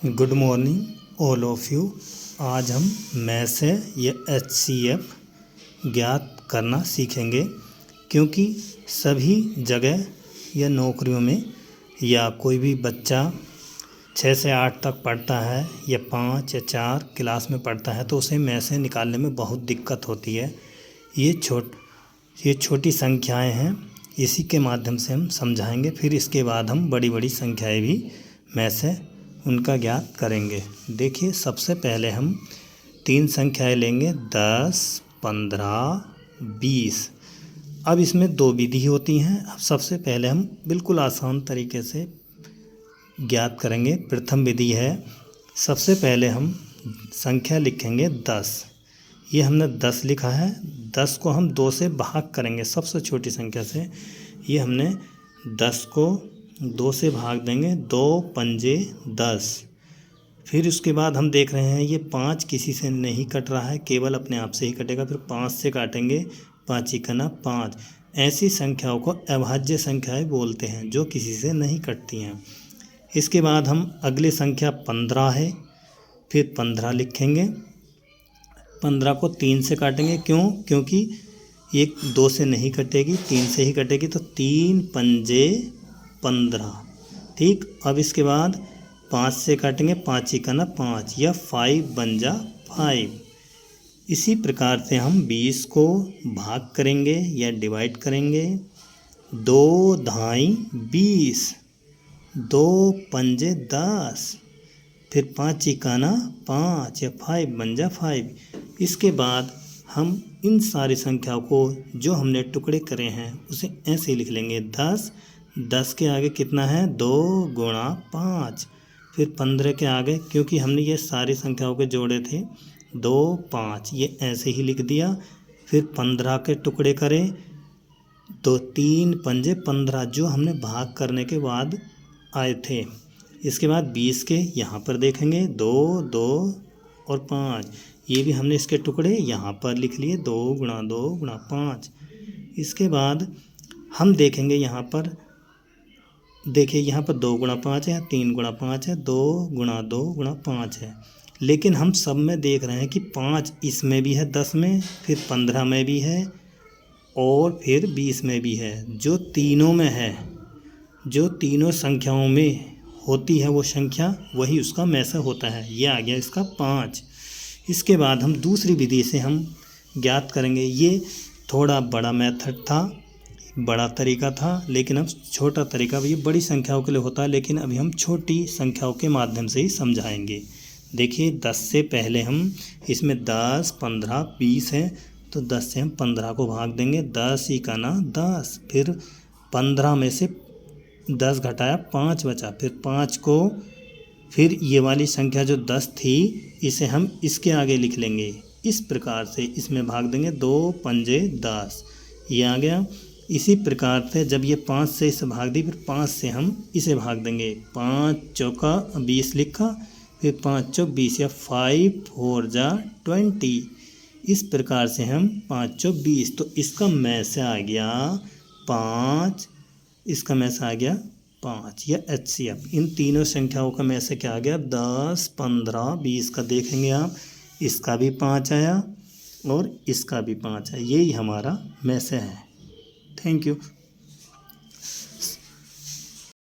Good morning all of you. आज हम मैसे या HCF ज्ञात करना सीखेंगे, क्योंकि सभी जगह या नौकरियों में या कोई भी बच्चा 6 से 8 तक पढ़ता है या 5 या 4 क्लास में पढ़ता है तो उसे मैसे निकालने में बहुत दिक्कत होती है। ये छोटी संख्याएं हैं, इसी के माध्यम से हम समझाएंगे। फिर इसके बाद हम बड़ी बड़ी संख्याएं भी मैसे उनका ज्ञात करेंगे। देखिए, सबसे पहले हम 3 संख्याएं लेंगे, 10, 15, 20। अब इसमें 2 विधि होती हैं। अब सबसे पहले हम बिल्कुल आसान तरीके से ज्ञात करेंगे। प्रथम विधि है, सबसे पहले हम संख्या लिखेंगे 10। ये हमने 10 लिखा है, 10 को हम 2 से भाग करेंगे, सबसे छोटी संख्या से। ये हमने 10 को 2 से भाग देंगे, 2 पंजे 10। फिर उसके बाद हम देख रहे हैं ये 5 किसी से नहीं कट रहा है, केवल अपने आप से ही कटेगा। फिर 5 से काटेंगे, 5 एकना 5। ऐसी संख्याओं को अभाज्य संख्याएं बोलते हैं, जो किसी से नहीं कटती हैं। इसके बाद हम अगली संख्या 15 है, फिर 15 लिखेंगे। 15 को 3 से काटेंगे, क्यों? क्योंकि ये 2 से नहीं कटेगी, 3 से ही कटेगी। तो 3 पंजे 15। ठीक। अब इसके बाद 5 से काटेंगे, 5 एकना 5, या 5 बन जा 5। इसी प्रकार से हम 20 को भाग करेंगे या डिवाइड करेंगे। 2 धाई 20, 2 पंजे 10, फिर 5 एकना 5, या 5 बन जा 5। इसके बाद हम इन सारी संख्याओं को जो हमने टुकड़े करे हैं उसे ऐसे लिख लेंगे। 10 के आगे कितना है? 2 गुणा 5। फिर 15 के आगे, क्योंकि हमने ये सारी संख्याओं के जोड़े थे, 2 5, ये ऐसे ही लिख दिया। फिर 15 के टुकड़े करें तो 3 पंजे 15, जो हमने भाग करने के बाद आए थे। इसके बाद 20 के यहाँ पर देखेंगे, 2 2 और 5, ये भी हमने इसके टुकड़े यहाँ पर लिख लिए, 2 गुणा 2 गुणा 5। इसके बाद हम देखेंगे यहाँ पर, देखिए यहाँ पर 2 गुणा 5 है, 3 गुणा 5 है, 2 गुणा 2 गुणा 5 है। लेकिन हम सब में देख रहे हैं कि 5 इसमें भी है, 10 में, फिर 15 में भी है, और फिर 20 में भी है। जो तीनों में है, जो तीनों संख्याओं में होती है वो संख्या, वही उसका मैसे होता है। ये आ गया इसका 5। इसके बाद हम दूसरी विधि से हम ज्ञात करेंगे। ये थोड़ा बड़ा मेथड था, बड़ा तरीका था, लेकिन अब छोटा तरीका भी बड़ी संख्याओं के लिए होता है, लेकिन अभी हम छोटी संख्याओं के माध्यम से ही समझाएंगे। देखिए, 10 से पहले हम इसमें 10, 15, 20 है, तो 10 से हम 15 को भाग देंगे, 10 एकना 10। फिर 15 में से 10 घटाया, 5 बचा। फिर 5 को, फिर ये वाली संख्या जो 10 थी, इसे हम इसके आगे लिख लेंगे। इस प्रकार से इसमें भाग देंगे, 2 पंजे 10, ये आ गया। इसी प्रकार से जब ये 5 से इसे भाग दी, फिर 5 से हम इसे भाग देंगे। 5 चौका 20 लिखा, फिर 5 चौक 20, या 5 4 जा 20। इस प्रकार से हम 5 चौक 20, तो इसका मैसे आ गया 5। इसका मैसे आ गया 5, या HCF। इन तीनों संख्याओं का मैसे क्या आ गया? 10, 15, 20 का देखेंगे आप, इसका भी 5 आया और इसका भी 5 है। यही हमारा मैसे है। Thank you.